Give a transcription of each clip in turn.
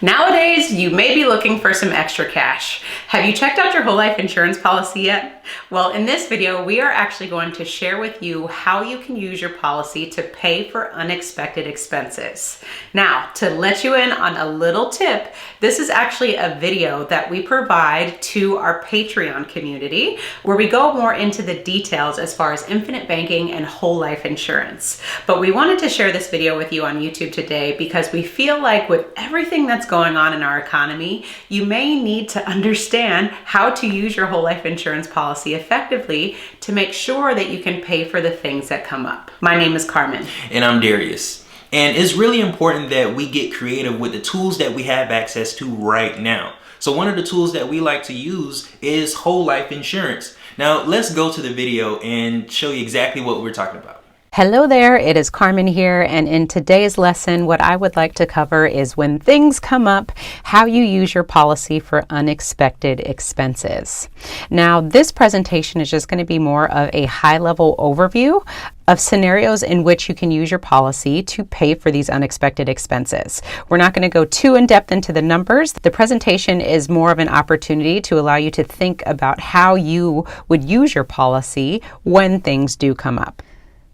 Nowadays, you may be looking for some extra cash. Have you checked out your whole life insurance policy yet? Well, in this video, we are actually going to share with you how you can use your policy to pay for unexpected expenses. Now, to let you in on a little tip, this is actually a video that we provide to our Patreon community, where we go more into the details as far as infinite banking and whole life insurance. But we wanted to share this video with you on YouTube today because we feel like with everything that's going on in our economy, you may need to understand how to use your whole life insurance policy effectively to make sure that you can pay for the things that come up. My name is Carmen. And I'm Darius. And it's really important that we get creative with the tools that we have access to right now. So one of the tools that we like to use is whole life insurance. Now let's go to the video and show you exactly what we're talking about. Hello there, it is Carmen here, and in today's lesson, what I would like to cover is when things come up, how you use your policy for unexpected expenses. Now, this presentation is just going to be more of a high-level overview of scenarios in which you can use your policy to pay for these unexpected expenses. We're not going to go too in-depth into the numbers. The presentation is more of an opportunity to allow you to think about how you would use your policy when things do come up.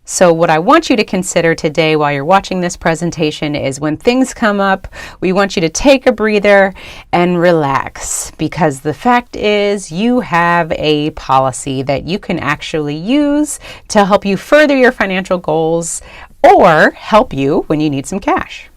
So what I want you to consider today while you're watching this presentation is when things come up, we want you to take a breather and relax, because the fact is you have a policy that you can actually use to help you further your financial goals or help you when you need some cash.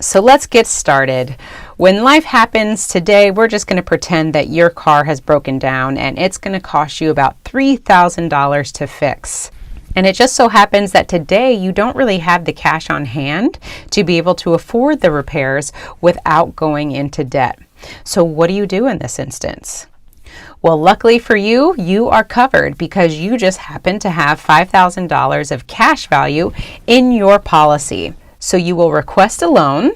So let's get started. When life happens today, we're just going to pretend that your car has broken down and it's going to cost you about $3,000 to fix. And it just so happens that today you don't really have the cash on hand to be able to afford the repairs without going into debt. So what do you do in this instance? Well, luckily for you, you are covered because you just happen to have $5,000 of cash value in your policy. So you will request a loan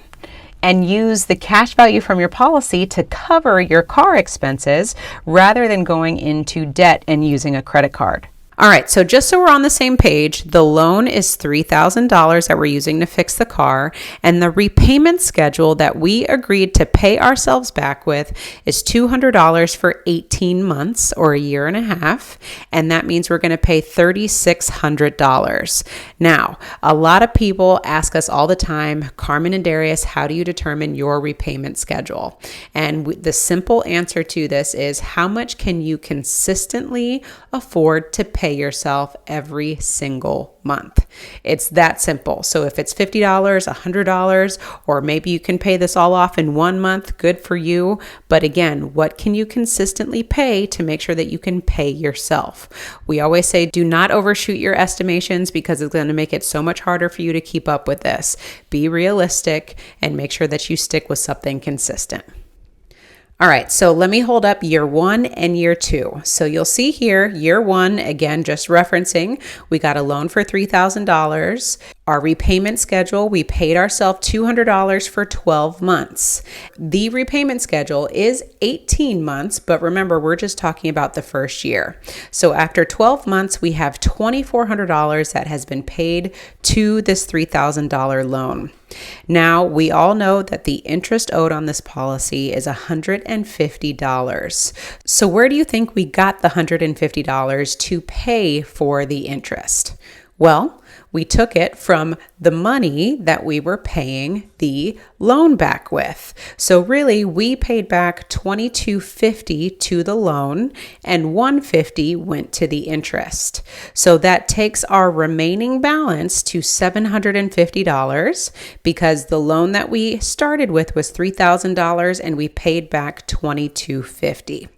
and use the cash value from your policy to cover your car expenses rather than going into debt and using a credit card. All right, so just so we're on the same page, the loan is $3,000 that we're using to fix the car, and the repayment schedule that we agreed to pay ourselves back with is $200 for 18 months or a year and a half, and that means we're going to pay $3,600. Now, a lot of people ask us all the time, Carmen and Darius, how do you determine your repayment schedule? And the simple answer to this is how much can you consistently afford to pay yourself every single month. It's that simple. So if it's $50, $100, or maybe you can pay this all off in 1 month, good for you. But again, what can you consistently pay to make sure that you can pay yourself? We always say do not overshoot your estimations because it's going to make it so much harder for you to keep up with this. Be realistic and make sure that you stick with something consistent. All right, so let me hold up year one and year two. So you'll see here, year one, again, just referencing, we got a loan for $3,000. Our repayment schedule, we paid ourselves $200 for 12 months. The repayment schedule is 18 months, but remember, we're just talking about the first year. So after 12 months, we have $2,400 that has been paid to this $3,000 loan. Now, we all know that the interest owed on this policy is $150. So where do you think we got the $150 to pay for the interest? Well, we took it from the money that we were paying the loan back with. So really, we paid back $2,250 to the loan and $150 went to the interest. So that takes our remaining balance to $750 because the loan that we started with was $3,000 and we paid back $2,250.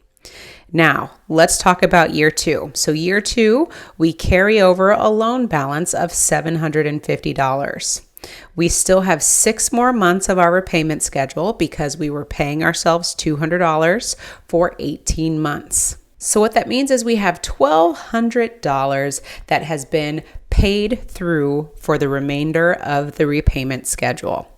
Now, let's talk about year two. So year two, we carry over a loan balance of $750. We still have 6 more months of our repayment schedule because we were paying ourselves $200 for 18 months. So what that means is we have $1,200 that has been paid through for the remainder of the repayment schedule.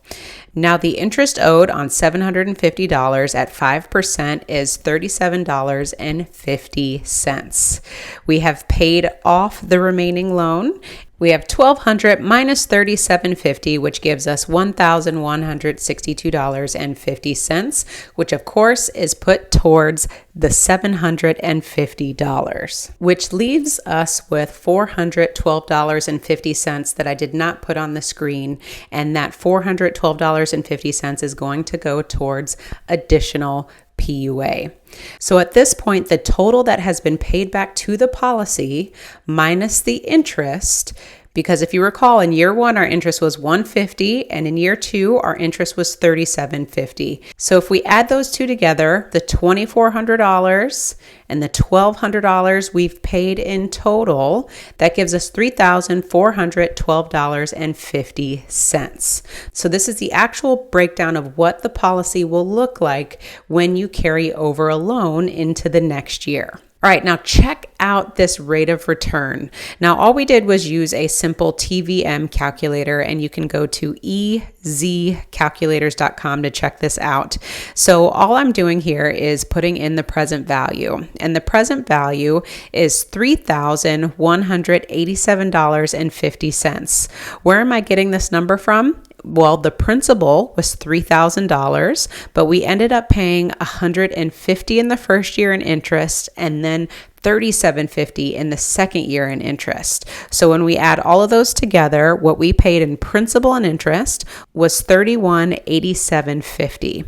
Now, the interest owed on $750 at 5% is $37.50. We have paid off the remaining loan We have $1,200 minus $3,750, which gives us $1,162.50, which of course is put towards the $750, which leaves us with $412.50 that I did not put on the screen. And that $412.50 is going to go towards additional PUA. So at this point, the total that has been paid back to the policy minus the interest, because if you recall, in year one, our interest was $150, and in year two, our interest was $3,750. So if we add those two together, the $2,400 and the $1,200 we've paid in total, that gives us $3,412.50. So this is the actual breakdown of what the policy will look like when you carry over a loan into the next year. All right, now check out this rate of return. Now, all we did was use a simple TVM calculator, and you can go to ezcalculators.com to check this out. So all I'm doing here is putting in the present value, and the present value is $3,187.50. Where am I getting this number from? Well, the principal was $3,000, but we ended up paying $150 in the first year in interest, and then $3,750 in the second year in interest. So when we add all of those together, what we paid in principal and interest was $3,187.50.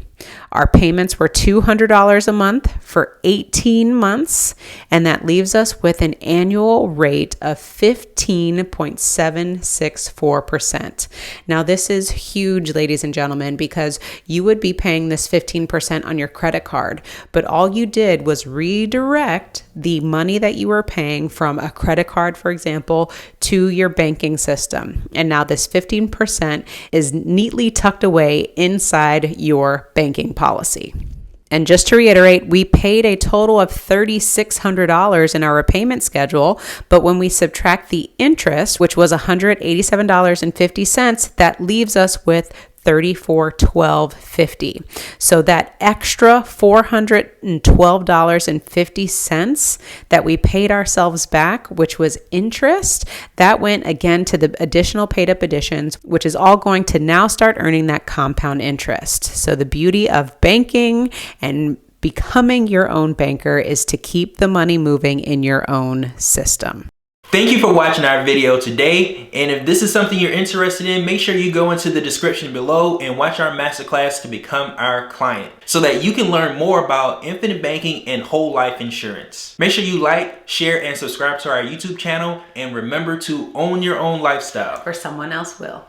Our payments were $200 a month for 18 months, and that leaves us with an annual rate of 15.764%. Now, this is huge, ladies and gentlemen, because you would be paying this 15% on your credit card, but all you did was redirect the money that you were paying from a credit card, for example, to your banking system. And now this 15% is neatly tucked away inside your banking policy. And just to reiterate, we paid a total of $3,600 in our repayment schedule, but when we subtract the interest, which was $187.50, that leaves us with $34,12.50. So that extra $412.50 that we paid ourselves back, which was interest, that went again to the additional paid up additions, which is all going to now start earning that compound interest. So the beauty of banking and becoming your own banker is to keep the money moving in your own system. Thank you for watching our video today, and if this is something you're interested in, make sure you go into the description below and watch our masterclass to become our client so that you can learn more about infinite banking and whole life insurance. Make sure you like, share, and subscribe to our YouTube channel, and remember to own your own lifestyle. Or someone else will.